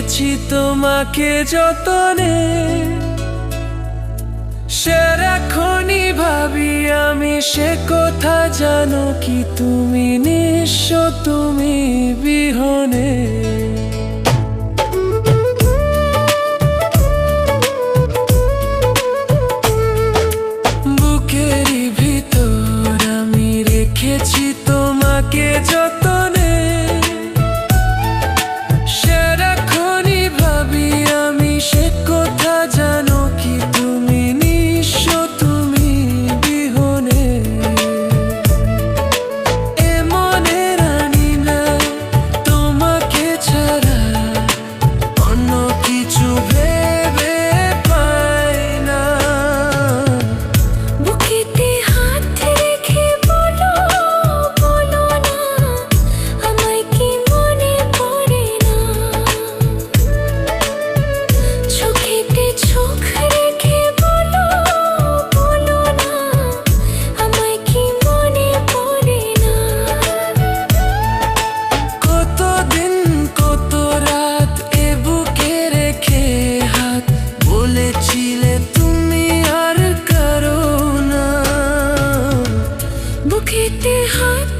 রেখেছি তোমাকে যতনে, সারাক্ষণই ভাবি আমি সে কথা, জানো কি তুমি নিঃস্ব, তুমি বিহনে। বুকেরই ভিতর আমি রেখেছি তোমাকে যতনে, সারাক্ষণই ভাবি আমি সে কথা, জানো কি তুমি নিঃস্ব, তুমি বিহনে। এমনে রানি না তোমাকে ছাড়া, অন্য কিছু ভেবে পাই না। বুকেতে হাত রেখে বলো, বলো না আমায় কি মনে পড়ে না। চোখেতে চোখ রেখে বলো, বলো না আমায় কি মনে পড়ে না। কতদিন কত রাত এ বুকে রেখে হাত, বলেছিলে তুমি আর কারো না। বুকেতে হাত